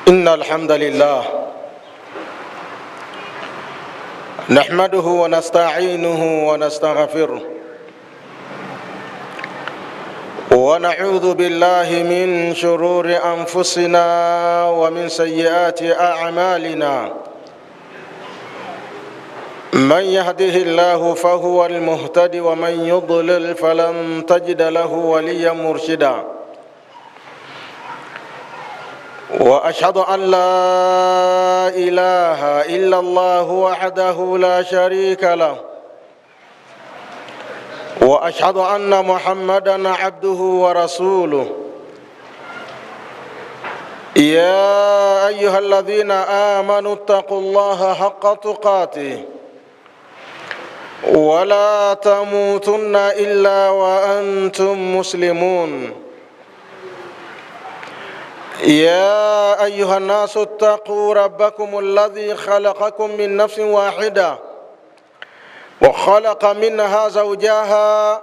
إن الحمد لله نحمده ونستعينه ونستغفره ونعوذ بالله من شرور أنفسنا ومن سيئات أعمالنا. من يهده الله فهو المهتدي ومن يضلل فلن تجد له وليا مرشدا. وأشهد أن لا إله إلا الله وحده لا شريك له، وأشهد أن محمدًا عبده ورسوله. يا أيها الذين آمنوا اتقوا الله حق تقاته ولا تموتن إلا وأنتم مسلمون. يا أيها الناس اتقوا ربكم الذي خلقكم من نفس واحدة وخلق منها زوجها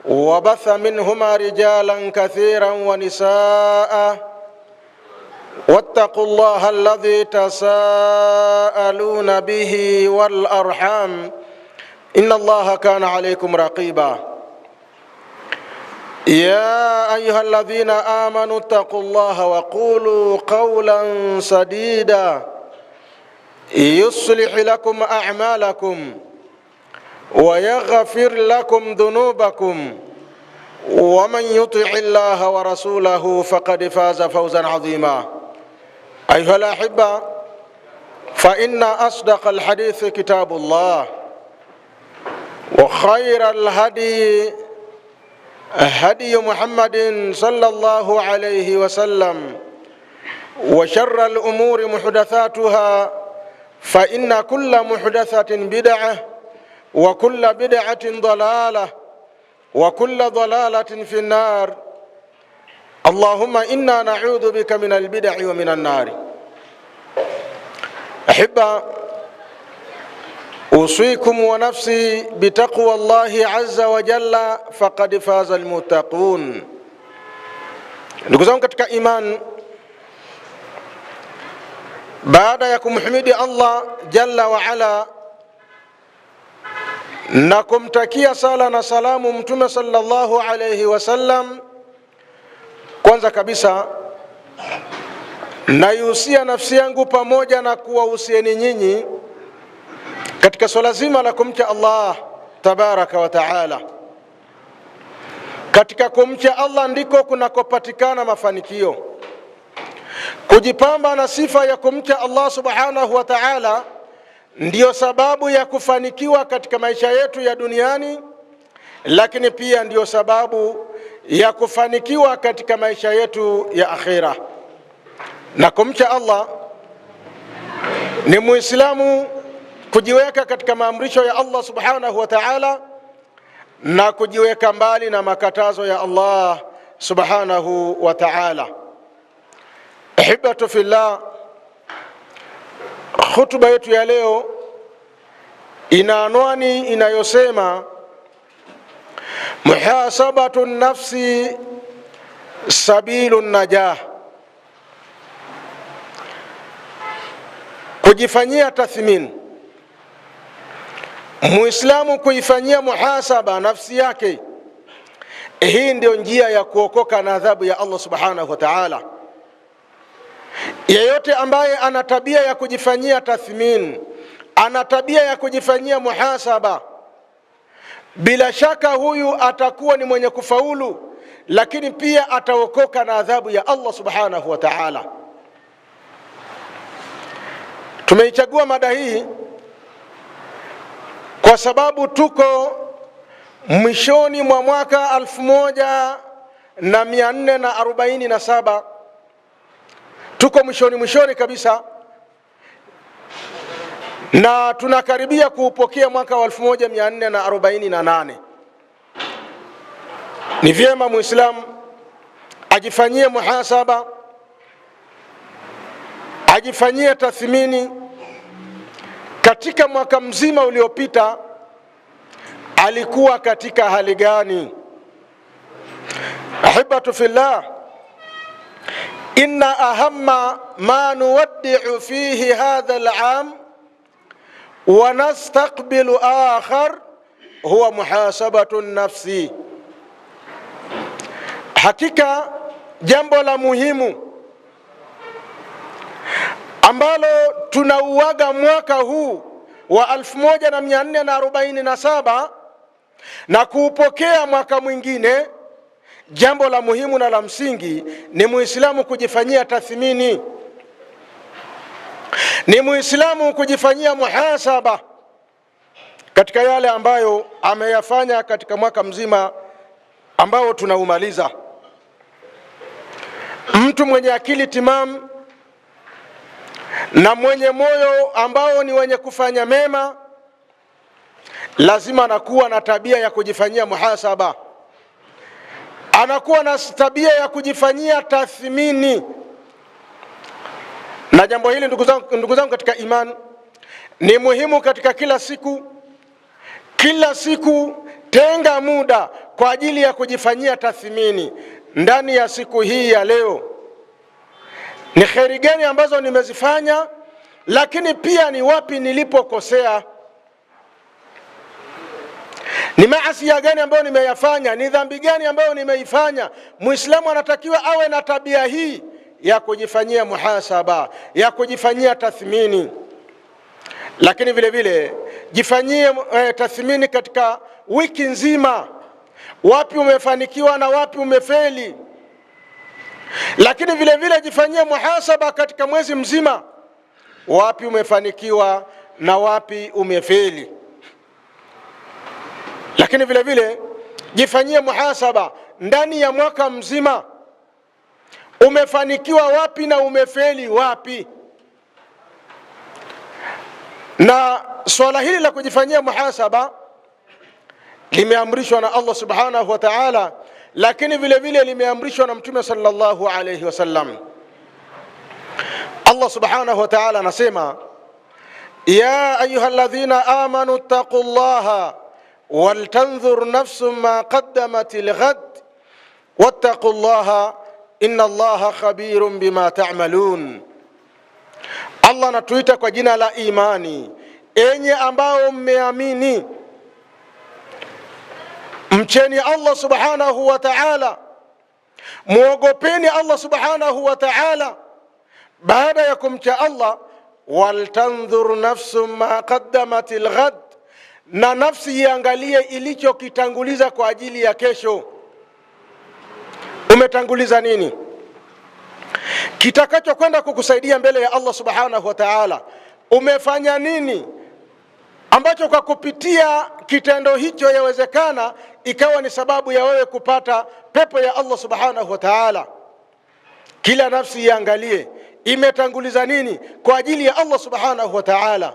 وبث منهما رجالا كثيرا ونساء. واتقوا الله الذي تساءلون به والأرحام إن الله كان عليكم رقيبا. يا أيها الذين آمنوا اتقوا الله وقولوا قولا سديدا يصلح لكم أعمالكم ويغفر لكم ذنوبكم، ومن يطع الله ورسوله فقد فاز فوزا عظيما. أيها الأحبة، فإن أصدق الحديث كتاب الله، وخير الهدي هدي محمد صلى الله عليه وسلم، وشر الأمور محدثاتها، فإن كل محدثة بدعة وكل بدعة ضلالة وكل ضلالة في النار. اللهم إنا نعوذ بك من البدع ومن النار. أحبة، أوصيكم ونفسي بتقوى الله عز وجل فقد فاز المتقون. Ndugu zangu katika iman, baada ya kumhimidi Allah jalla wa ala na kumtakia sala na salamu Mtume sallallahu alayhi wasallam, kwanza kabisa naihusia nafsi yangu pamoja na kuwahusieni nyinyi katika swala zima la kumcha Allah tabaraka wa taala. Katika kumcha Allah ndiko kunakopatikana mafanikio. Kujipamba na sifa ya kumcha Allah subhanahu wa taala ndiyo sababu ya kufanikiwa katika maisha yetu ya duniani, lakini pia ndiyo sababu ya kufanikiwa katika maisha yetu ya akhira. Na kumcha Allah ni Muislamu kujiweka katika maamrisho ya Allah subhanahu wa ta'ala na kujiweka mbali na makatazo ya Allah subhanahu wa ta'ala. Ahibatu fillah, khutba yetu ya leo ina anwani inayosema muhasabatu nafsi sabilu najah. Kujifanyia tathmini, Muislamu kuifanyia muhasaba nafsi yake, hii ndio njia ya kuokoka na adhabu ya Allah subhanahu wa ta'ala. Yeyote ambaye ana tabia ya kujifanyia tathmini, ana tabia ya kujifanyia muhasaba, bila shaka huyu atakuwa ni mwenye kufaulu, lakini pia ataokoka na adhabu ya Allah subhanahu wa ta'ala. Tumeichagua mada hii kwa sababu tuko mwishoni mwa mwaka 1447. Tuko mwishoni kabisa, na tunakaribia kuupokea mwaka wa 1448. Ni vyema Muislamu ajifanyie muhasaba, ajifanyie tathmini katika mwaka mzima uliopita alikuwa katika hali gani. Ahibatu fillah, inna ahamma ma nuwaddi'u fihi hadha al'am wa nastaqbilu akhar huwa muhasabatu nafsi. Hakika jambo la muhimu ambalo tunauaga mwaka huu wa 1447 na kuupokea mwaka mwingine, jambo la muhimu na la msingi ni Muislamu kujifanyia tathmini, ni Muislamu kujifanyia muhasaba katika yale ambayo ameyafanya katika mwaka mzima ambao tunaumaliza. Mtu mwenye akili timamu na mwenye moyo ambao ni wenye kufanya mema lazima anakuwa na tabia ya kujifanyia muhasaba, anakuwa na tabia ya kujifanyia tathmini. Na jambo hili ndugu zangu katika imani ni muhimu katika kila siku tenga muda kwa ajili ya kujifanyia tathmini. Ndani ya siku hii ya leo ni kheri gani ambazo nimezifanya, lakini pia ni wapi nilipokosea, ni maasi gani ambayo nimeyafanya, ni dhambi gani ambayo nimeifanya. Muislamu anatakiwa awe na tabia hii ya kujifanyia muhasaba, ya kujifanyia tathmini. Lakini vile vile jifanyie tathmini katika wiki nzima, wapi umefanikiwa na wapi umefeli. Lakini vile vile jifanyie muhasaba katika mwezi mzima, wapi umefanikiwa na wapi umefeli. Lakini vile vile jifanyie muhasaba ndani ya mwaka mzima, umefanikiwa wapi na umefeli wapi. Na swala hili la kujifanyia muhasaba limeamrishwa na Allah subhanahu wa ta'ala, lakini vile vile limeamrishwa na Mtume sallallahu alayhi wasallam. Allah subhanahu wa ta'ala anasema, ya ayyuhalladhina amanu taqullaha waltanzur nafsum ma qaddamat lighad wattaqullaha inna Allaha khabirun bima ta'malun. Allah anatuita kwa jina la imani, enye ambao mmeamini, mcheni Allah subhanahu wa ta'ala, muogopeni Allah subhanahu wa ta'ala. Baada ya kumcha Allah, waltanzur nafsum ma qaddamat alghad, na nafsi iangalie ilichokitanguliza kwa ajili ya kesho. Umetanguliza nini kitakacho kwenda kukusaidia mbele ya Allah subhanahu wa ta'ala? Umefanya nini ambacho kwa kupitia kitendo hicho yawezekana ikawa ni sababu ya wewe kupata pepo ya Allah subhanahu wa ta'ala? Kila nafsi iangalie imetanguliza nini kwa ajili ya Allah subhanahu wa ta'ala.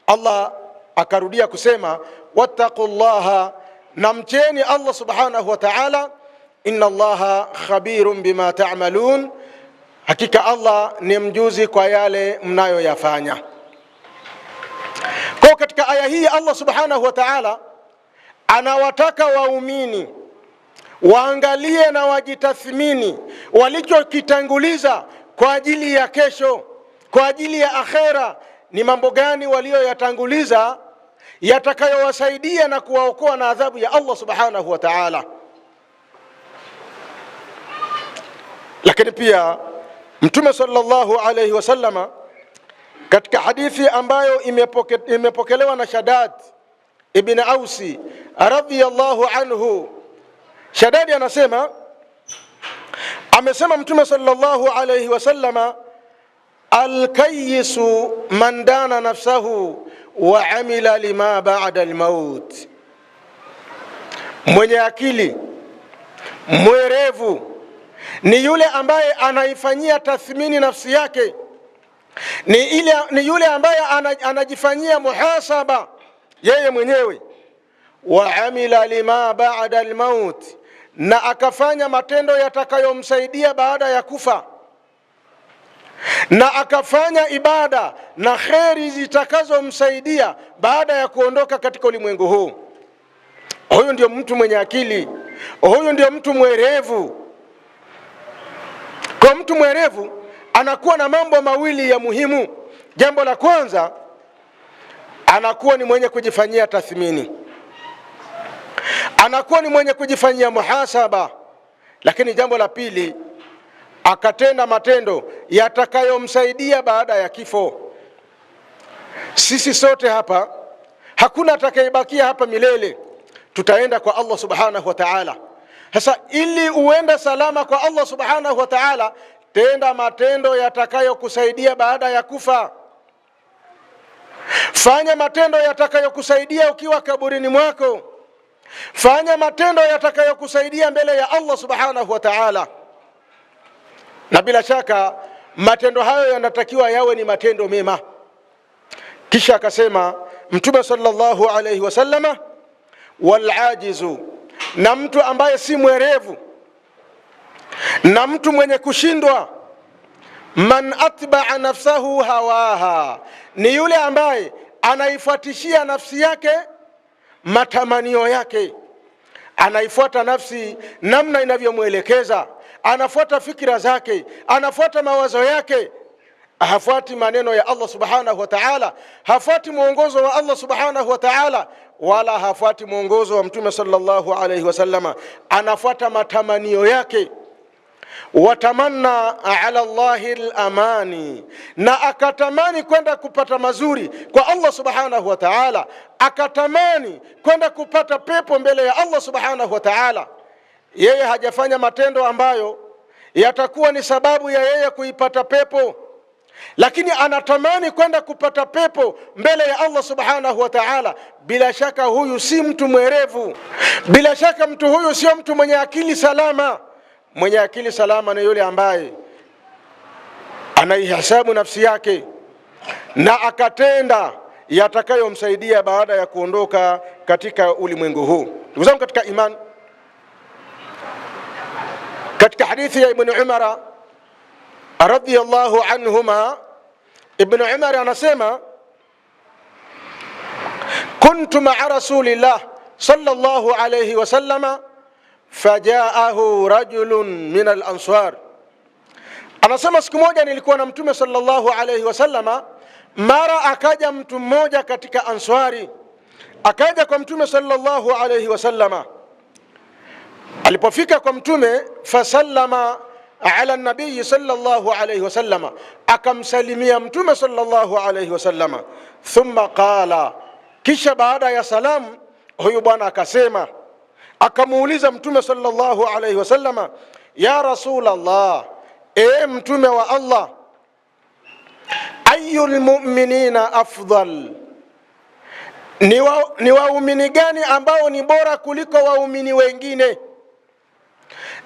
Allah akarudia kusema, wattaqullaha, namcheni Allah subhanahu wa ta'ala, inna Allaha khabirun bima ta'malun, hakika Allah ni mjuzi kwa yale mnayoyafanya. Kwa katika aya hii Allah subhanahu wa ta'ala anawataka waumini waangalie na wajitathmini walichokitanguliza kwa ajili ya kesho, kwa ajili ya akhera. Ni mambo gani walioyatanguliza yatakayowasaidia na kuwaokoa na adhabu ya Allah subhanahu wa ta'ala. Lakini pia Mtume sallallahu alayhi wasallama katika hadithi ambayo imepokelewa na Shaddad ibn Ausi radhiyallahu anhu, Shaddad anasema, amesema Mtume sallallahu alayhi wasallama, alkayisu man dana nafsahu wa amila lima ba'da almaut, mwenye akili mwerevu ni yule ambaye anaifanyia tathmini nafsi yake, ni yule ambaye anajifanyia muhasaba yeye mwenyewe, wa amila lima ba'da almaut, na akafanya matendo yatakayomsaidia baada ya kufa, na akafanya ibada na kheri zitakazomsaidia baada ya kuondoka katika ulimwengu huu. Huyu ndio mtu mwenye akili, huyu ndio mtu mwerevu. Kwa mtu mwerevu anakuwa na mambo mawili ya muhimu. Jambo la kwanza, anakuwa ni mwenye kujifanyia tathmini, anakuwa ni mwenye kujifanyia muhasaba. Lakini jambo la pili, akatenda matendo yatakayomsaidia baada ya kifo. Sisi sote hapa, hakuna atakayebakia hapa milele, tutaenda kwa Allah subhanahu wa ta'ala. Sasa ili uende salama kwa Allah subhanahu wa ta'ala, tenda matendo yatakayokusaidia baada ya kufa. Fanya matendo yatakayokusaidia ukiwa kaburini mwako. Fanya matendo yatakayokusaidia mbele ya Allah subhanahu wa ta'ala. Na bila shaka matendo hayo yanatakiwa yawe ni matendo mema. Kisha akasema Mtume sallallahu alayhi wasallama, wal ajizu, na mtu ambaye si mwerevu na mtu mwenye kushindwa, man atba'a nafsahu hawaha, ni yule ambaye anaifuatishia nafsi yake matamanio yake, anaifuata nafsi namna inavyomwelekeza, anafuata fikira zake, anafuata mawazo yake, hafuati maneno ya Allah subhanahu wa ta'ala, hafuati mwongozo wa Allah subhanahu wa ta'ala, wala hafuati mwongozo wa Mtume sallallahu alayhi wasallama, anafuata matamanio yake. Watamanna ala Allahi al-amani, na akatamani kwenda kupata mazuri kwa Allah subhanahu wa ta'ala, akatamani kwenda kupata pepo mbele ya Allah subhanahu wa ta'ala. Yeye hajafanya matendo ambayo yatakuwa ni sababu ya yeye kuipata pepo, lakini anatamani kwenda kupata pepo mbele ya Allah subhanahu wa ta'ala. Bila shaka huyu si mtu mwerevu, bila shaka mtu huyu sio mtu mwenye akili salama. Mwenye akili salama ni yule ambaye anaihesabu nafsi yake na akatenda yatakayomsaidia baada ya kuondoka katika ulimwengu huu. Ndugu zangu katika imani, katika hadithi ya Ibn Umar radhiyallahu anhuma, Ibn Umar anasema, kuntu ma'a rasulillah sallallahu alayhi wasallama fajaahu rajulun min al-ansar. Anasema siku moja nilikuwa na Mtume sallallahu alayhi wasallama, mara akaja mtu mmoja katika Answari, akaja kwa Mtume sallallahu alayhi wasallama. Alipofika kwa Mtume, fasallama ala nabii sallallahu alayhi wasallama, akamsalimia Mtume sallallahu alayhi wasallama. Thumma qala, kisha baada ya salamu huyu bwana akasema, akamuuliza Mtume sallallahu alayhi wasallama, ya Rasulullah, Mtume wa Allah, ayyul mu'minina afdal, ni waumini gani ambao ni bora kuliko waumini wengine?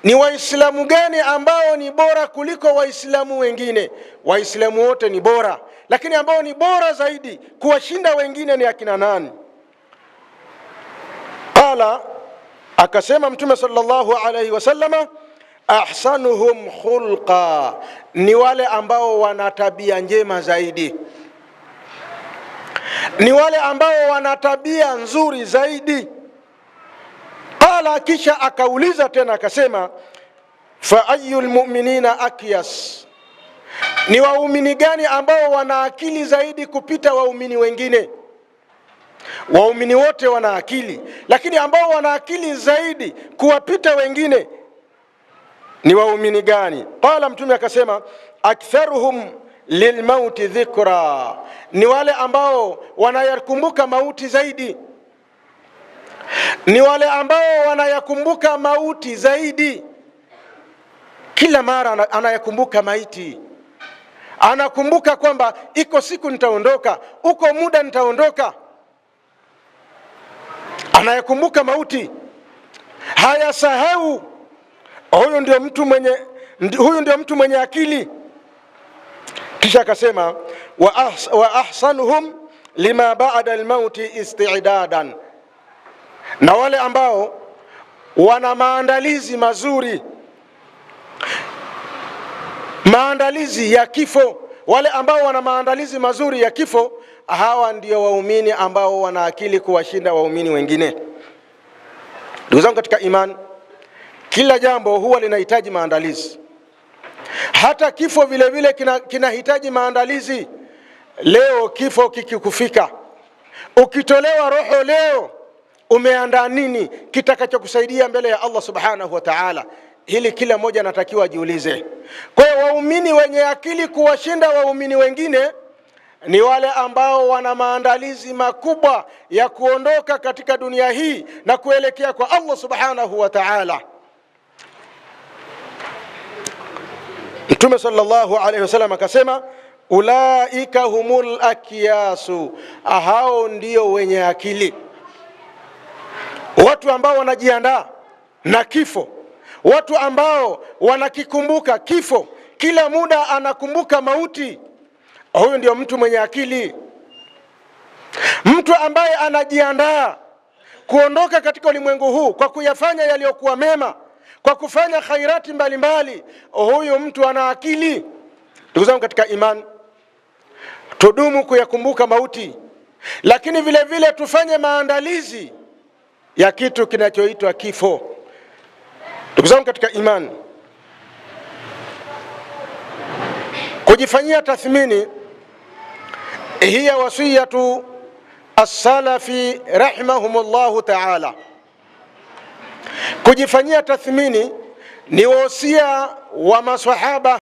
Ni waislamu gani ambao ni bora kuliko waislamu wengine? Waislamu wote ni bora, lakini ambao ni bora zaidi kuwashinda wengine ni akina nani? Qala, akasema Mtume sallallahu alayhi wasallama, ahsanuhum khulqa, ni wale ambao wana tabia njema zaidi, ni wale ambao wana tabia nzuri zaidi. Qala, kisha akauliza tena akasema, fa ayyul mu'minina akyas, ni waumini gani ambao wana akili zaidi kupita waumini wengine? Waumini wote wana akili, lakini ambao wana akili zaidi kuwapita wengine ni waumini gani? Qala, Mtume akasema, aktharuhum lilmauti dhikra, ni wale ambao wanayakumbuka mauti zaidi, ni wale ambao wanayakumbuka mauti zaidi. Kila mara anayakumbuka maiti, anakumbuka kwamba iko siku nitaondoka, uko muda nitaondoka, anayakumbuka mauti, hayasahau. Huyo ndio mtu mwenye akili. Kisha akasema, wa ahsanuhum lima ba'da al-mauti isti'dadan, na wale ambao wana maandalizi mazuri, maandalizi ya kifo, wale ambao wana maandalizi mazuri ya kifo, hawa ndio waumini ambao wana akili kuwashinda waumini wengine. Ndugu zangu katika imani, kila jambo huwa linahitaji maandalizi. Hata kifo vile vile kinahitaji maandalizi. Leo kifo kikikufika, ukitolewa roho leo, umeandaa nini kitakachokusaidia mbele ya Allah subhanahu wa ta'ala? Hili kila mmoja anatakiwa ajiulize. Kwa hiyo waumini wenye akili kuwashinda waumini wengine ni wale ambao wana maandalizi makubwa ya kuondoka katika dunia hii na kuelekea kwa Allah subhanahu wa ta'ala. Mtume sallallahu alayhi wasallam akasema, ulaika humul akyasu, hao ndio wenye akili. Watu ambao wanajiandaa na kifo, watu ambao wanakikumbuka kifo, kila muda anakumbuka mauti, huyo ndio mtu mwenye akili. Mtu ambaye anajiandaa kuondoka katika ulimwengu huu kwa kuyafanya yaliyokuwa mema, kwa kufanya khairati mbalimbali, huyu mtu ana akili. Ndugu zangu katika imani, tudumu kuyakumbuka mauti, lakini vile vile tufanye maandalizi ya kitu kinachoitwa kifo. Ndugu zangu katika imani, kujifanyia tathmini hiya wasiyatu as-salafi rahimahumullahu ta'ala. Kujifanyia tathmini ni wasia wa maswahaba